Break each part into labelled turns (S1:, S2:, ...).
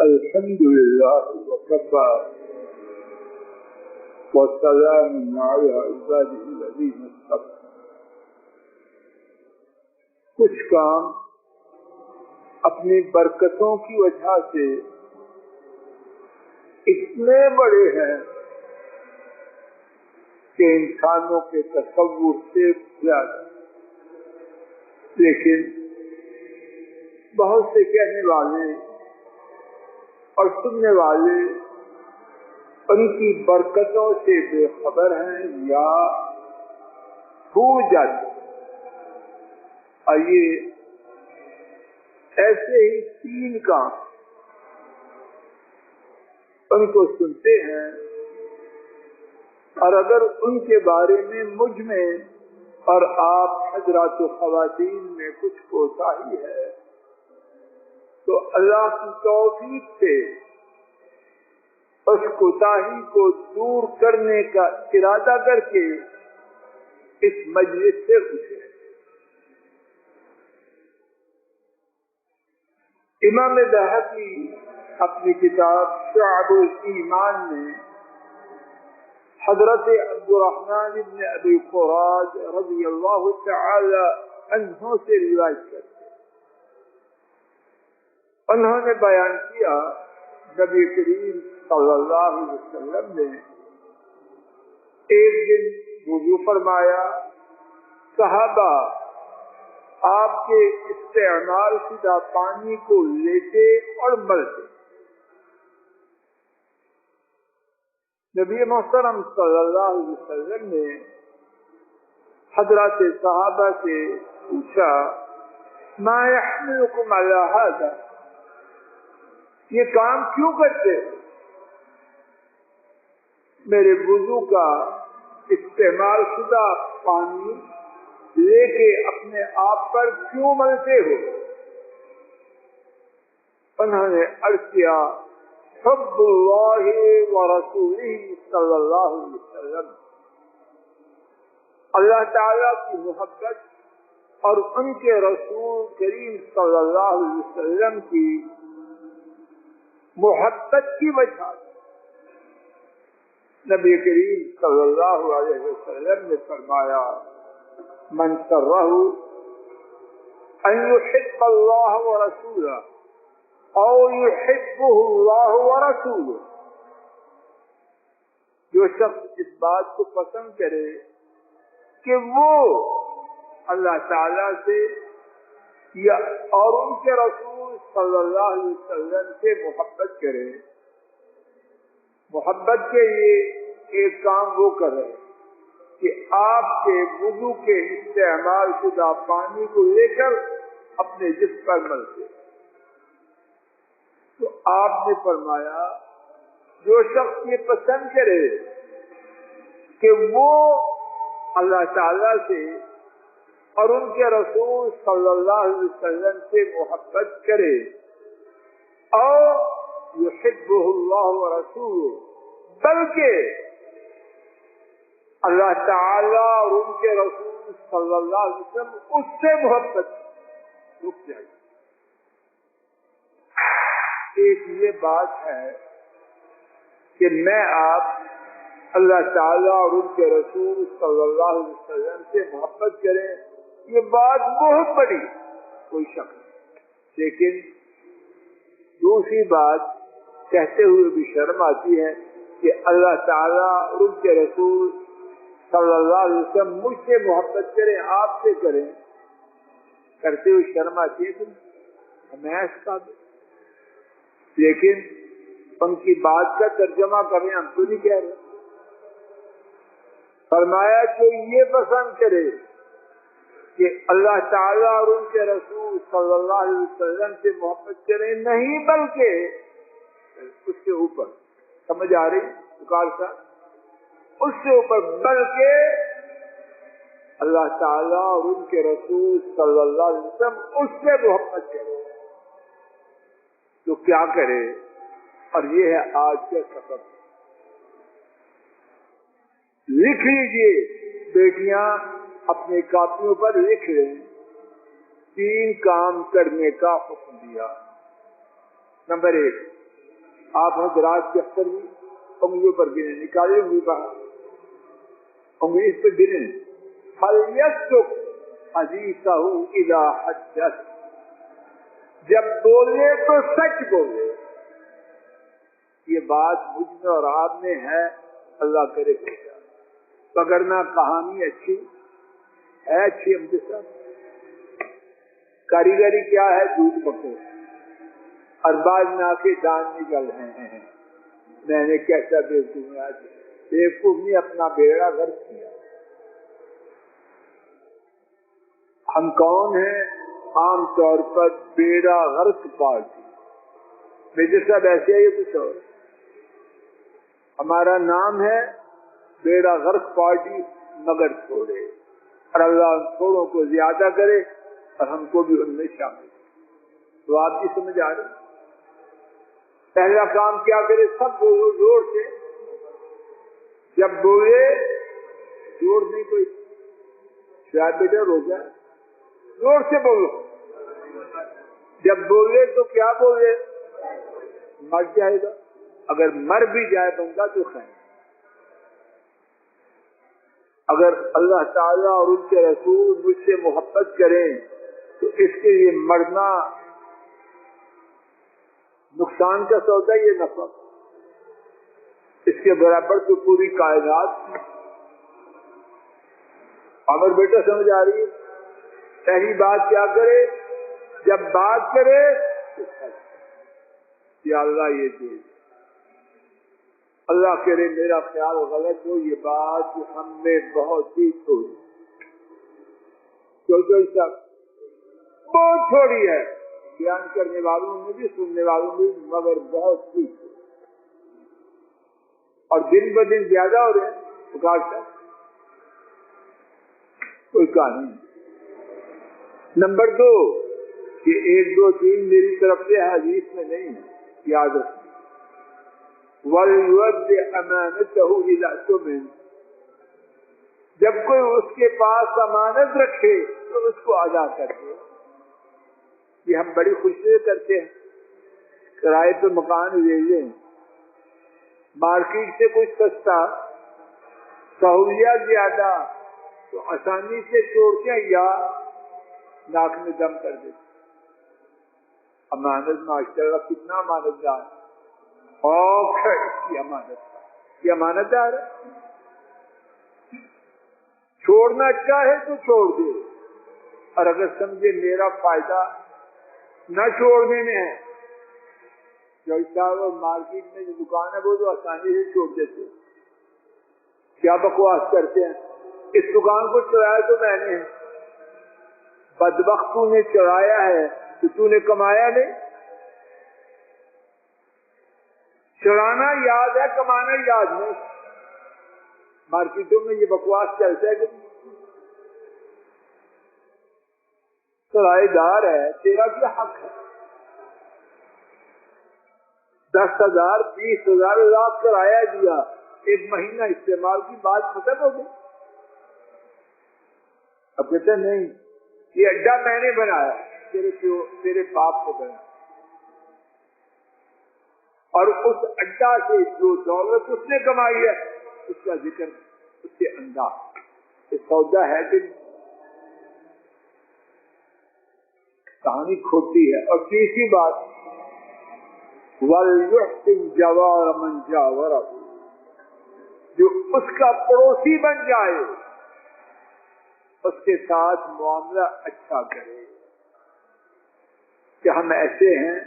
S1: الحمد لله وكفى والسلام على عباده الذين اصطفى. کچھ کام اپنی برکتوں کی وجہ سے اتنے بڑے ہیں کہ انسانوں کے تصور سے زیادہ، لیکن بہت سے کہنے والے اور سننے والے ان کی برکتوں سے بے خبر ہیں یا بھول جاتے. آئیے ایسے ہی 3 کام ان کو سنتے ہیں، اور اگر ان کے بارے میں مجھ میں اور آپ حضرات و خواتین میں کچھ کوتاہی ہے تو اللہ کی توفیق سے اس کوتاہی کو دور کرنے کا ارادہ کر کے اس مجلس سے اٹھے. امام بہقی اپنی کتاب شعب الایمان میں حضرت عبدالرحمن بن ابی قراج رضی اللہ تعالی عنہ سے روایت کرتے، انہوں نے بیان کیا نبی کریم صلی اللہ علیہ وسلم نے ایک دن وضو فرمایا، صحابہ آپ کے استعمال شدہ پانی کو لیتے اور ملتے. نبی محترم صلی اللہ علیہ وسلم نے حضرات صحابہ سے پوچھا، ما يحملكم على هذا، یہ کام کیوں کرتے؟ میرے وضو کا استعمال شدہ پانی لے کے اپنے آپ پر کیوں ملتے ہو؟ انہوں نے عرض کیا، حب اللہ ورسولہ صلی اللہ علیہ وسلم، اللہ تعالیٰ کی محبت اور ان کے رسول کریم صلی اللہ علیہ وسلم کی محبت کی وجہ سے. نبی کریم صلی اللہ علیہ وسلم نے فرمایا، من سرہ ان یحب اللہ ورسولہ او یحبہ اللہ ورسولہ، جو شخص اس بات کو پسند کرے کہ وہ اللہ تعالی سے یا اور ان کے رسول صلی اللہ علیہ وسلم سے محبت کرے، محبت کے لیے ایک کام وہ کرے کہ آپ کے وضو کے استعمال شدہ پانی کو لے کر اپنے جسم پر ملتے. تو آپ نے فرمایا، جو شخص یہ پسند کرے کہ وہ اللہ تعالی سے اور ان کے رسول صلی اللہ علیہ وسلم سے محبت کرے، اور یحبہ اللہ ورسولہ، بلکہ اللہ تعالی اور ان کے رسول صلی اللہ علیہ وسلم اس سے محبت رک جائے. ایک یہ بات ہے کہ میں آپ اللہ تعالیٰ اور ان کے رسول صلی اللہ علیہ وسلم سے محبت کریں، یہ بات بہت بڑی کوئی شک نہیں. لیکن دوسری بات کہتے ہوئے بھی شرم آتی ہے کہ اللہ تعالیٰ اور ان کے رسول صلی اللہ علیہ وسلم مجھ سے محبت کریں، آپ سے کریں، کرتے ہوئے شرم آتی ہے کہ ہمیں ایسا دیں. لیکن ان کی بات کا ترجمہ کریں، ہم تو نہیں کہہ رہے. فرمایا کہ یہ پسند کرے کہ اللہ تعالیٰ اور ان کے رسول صلی اللہ علیہ وسلم سے محبت کریں، نہیں بلکہ اس سے اوپر، سمجھ آ رہی پکار صاحب، اس سے اوپر، بلکہ اللہ تعالیٰ اور ان کے رسول صلی اللہ علیہ وسلم اس سے محبت کرے. تو کیا کرے؟ اور یہ ہے آج کا سبب. لکھ لیجئے بیٹیاں، اپنے کاپیوں پر لکھ لیں، 3 کام کرنے کا حکم دیا. نمبر 1، آپ حضرات کے اکثر بھی انگلیوں پر گنے، نکالے انگلی باہر، انگلی اس پہ گنے، فَلْيَسْلُكْ حَدِيثَهُ إِذَا حَدَّثَ، جب بولے تو سچ بولے. یہ بات مجھ میں اور آپ میں ہے، اللہ کرے پوچھا، پکڑنا کہانی اچھی ہے، اچھی ہم کے ساتھ کاریگری کیا ہے، دودھ پکو اور بعض ناکے دان نکل رہے ہیں. میں نے کیسا بیوقوف نے اپنا بیڑا غرق کیا. ہم کون ہیں؟ عام طور پر بیڑا غرق پارٹی. میجر صاحب ایسے ہی کچھ اور، ہمارا نام ہے بیڑا غرق پارٹی مگر تھوڑے، اور اللہ ان تھوڑوں کو زیادہ کرے اور ہم کو بھی ان میں شامل. تو آپ کی سمجھ آ رہی؟ پہلا کام کیا کرے؟ سب بولو زور سے. جب بولے زور نہیں کوئی شاید بیٹا رو جائے، زور سے بولو. جب بولے تو کیا بولے؟ مر جائے گا. اگر مر بھی جائے بندہ تو خیر. اگر اللہ تعالیٰ اور ان کے رسول مجھ سے محبت کریں تو اس کے لیے مرنا نقصان کا سودا، یہ نفع. اس کے برابر تو پوری کائنات. اگر بیٹا سمجھ آ رہی ہے؟ پہلی بات کیا کرے؟ جب بات کرے تو یا اللہ یہ دے. اللہ کرے میرا خیال غلط ہو، یہ بات ہم میں بہت ہی تھوڑی، بہت تھوڑی ہے، بیان کرنے والوں میں بھی سننے والوں میں بھی، مگر بہت ہی تھوڑی. اور دن ب دن زیادہ ہو رہے ہیں. پکارتا کوئی کہانی. نمبر 2 کہ 1 2 3 میری طرف سے حدیث میں نہیں ہے، یاد رکھیں. وَلْيُؤَدِّ أَمَانَتَهُ إِذَا اؤْتُمِنَ، جب کوئی اس کے پاس امانت رکھے تو اس کو ادا کر دے. یہ ہم بڑی خوشی سے کرتے ہیں. کرائے پہ مکان لے لیں، مارکیٹ سے کچھ سستا، سہولیات زیادہ، تو آسانی سے چھوڑتے ہیں یا ناک میں دم کر دیتے. امانت ماشاء اللہ کتنا امانت دار ہے، اس کی امانت، یہ امانت دار ہے. چھوڑنا چاہے تو چھوڑ دے، اور اگر سمجھے میرا فائدہ نہ چھوڑنے میں ہے، جو صاحب مارکیٹ میں جو دکان ہے وہ تو آسانی سے چھوڑ دیتے. کیا بکواس کرتے ہیں. اس دکان کو چلایا تو میں نے، بدبخت نے چلایا ہے تو تو نے کمایا نہیں. چلانا یاد ہے، کمانا یاد نہیں. مارکیٹوں میں یہ بکواس چلتا ہے کہ کرایہ دار ہے، تیرا کیا حق ہے؟ 10,000 20,000 لاکھ کرایہ دیا، 1 مہینہ استعمال کی، بات ختم ہو گئی. اب کہتے نہیں یہ اڈا میں نے بنایا، تیرے باپ کو بنایا، اور اس اڈا سے جو دولت اس نے کمائی ہے اس کا ذکر، اس کے انداز. یہ سودا ہے کہ کہانی کھوتی ہے. اور تیسری بات وَلْيُحْسِنْ جَوَارَ مَنْ جَاوَرَهُ، جو اس کا پڑوسی بن جائے اس کے ساتھ معاملہ اچھا کرے. کہ ہم ایسے ہیں،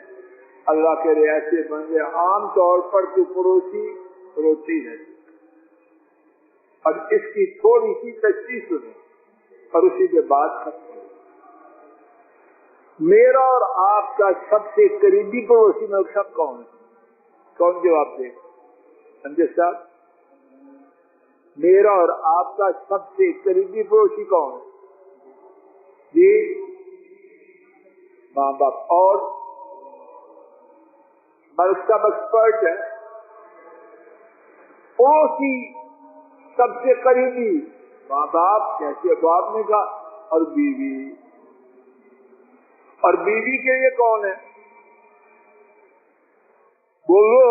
S1: اللہ کے ایسے بندے عام طور پر تو پڑوسی روتی ہے، اور اس کی تھوڑی سی تشریح سنیں اور اسی کے بعد ختم. میرا اور آپ کا سب سے قریبی پڑوسی میں سب کون ہے؟ کون جواب دے؟ سنجے صاحب، میرا اور آپ کا سب سے قریبی پڑوسی کون ہے؟ جی ماں باپ. اور ملک صاحب ایکسپرٹ ہے. پڑوسی سب سے قریبی ماں باپ، جیسے باپ نے کہا، اور بیوی. اور بیوی کے لیے کون ہے؟ بولو.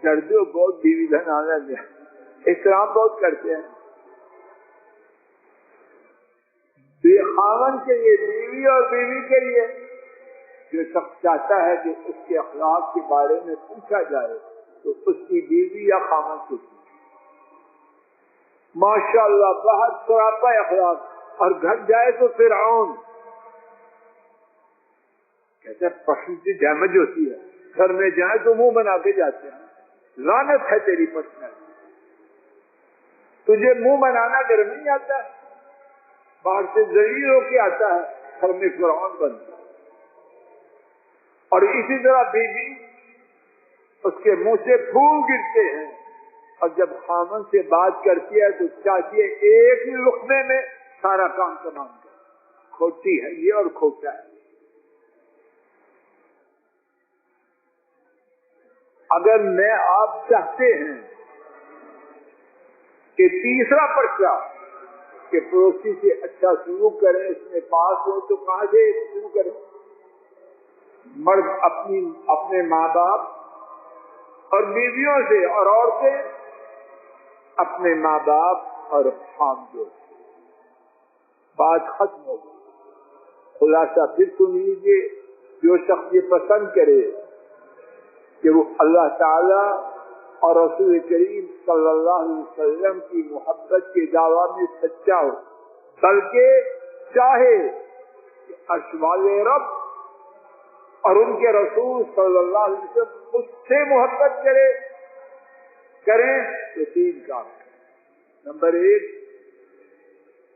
S1: سردیوں بہت بیوی بہن آنے میں احترام بہت کرتے ہیں. خاوند کے لیے بیوی اور بیوی کے لیے جو شخص چاہتا ہے کہ اس کے اخلاق کے بارے میں پوچھا جائے تو اس کی بیوی یا خاوند کو ماشاء اللہ بہت سراپا اخلاق اور گھر جائے تو فرعون کہتے ہیں پرسنالٹی ڈیمیج ہوتی ہے. گھر میں جائے تو منہ بنا کے جاتے ہیں. لعنت ہے تیری پرسنالٹی. تجھے منہ بنانا گھر نہیں آتا ہے, باہر سے ذلیل ہو کے آتا ہے, گھر میں فرعون بنتا ہے. اور اسی طرح بیوی اس کے منہ سے پھول گرتے ہیں اور جب خامن سے بات کرتی ہے تو چاہتی ہے ایک ہی لقمے میں سارا کام تمام کر. کھوٹی ہے یہ اور کھوٹا ہے. اگر میں آپ چاہتے ہیں کہ تیسرا پرچہ کہ پڑوسی سے اچھا سلوک کریں, اس میں پاس ہو, تو کہاں سے شروع کریں؟ مرد اپنے ماں باپ اور بیویوں سے, اور عورتیں اپنے ماں باپ اور خاندانوں سے. بات ختم ہو گئی. خلاصہ پھر سن لیجیے, جو شخص یہ پسند کرے کہ وہ اللہ تعالی اور رسول کریم صلی اللہ علیہ وسلم کی محبت کے دعویٰ میں سچا ہو, بلکہ چاہے کہ عرش والے رب اور ان کے رسول صلی اللہ علیہ وسلم اس سے محبت کریں تو تین کام. نمبر 1,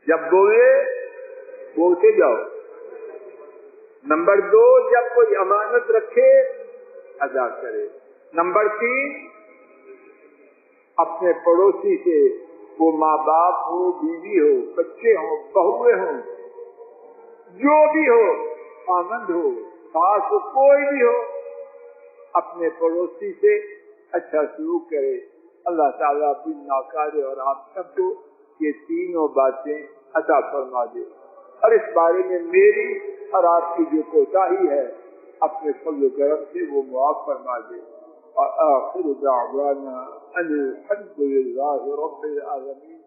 S1: جب بولتے جاؤ. نمبر 2, جب کوئی امانت رکھے ادا کرے. نمبر 3, اپنے پڑوسی سے, وہ ماں باپ ہو, بیوی ہو, بچے ہوں, بہویں ہوں, جو بھی ہو, خاوند ہو, ساس ہو, کوئی بھی ہو, اپنے پڑوسی سے اچھا سلوک کرے. اللہ تعالیٰ بھی ناکارے اور آپ سب کو یہ تینوں باتیں عطا فرما دے, اور اس بارے میں میری اور آپ کی جو کوتاہی ہے اپنے فضل و کرم سے وہ معاف فرما دے. اور آخر دعوانا ان الحمد للہ رب العالمین.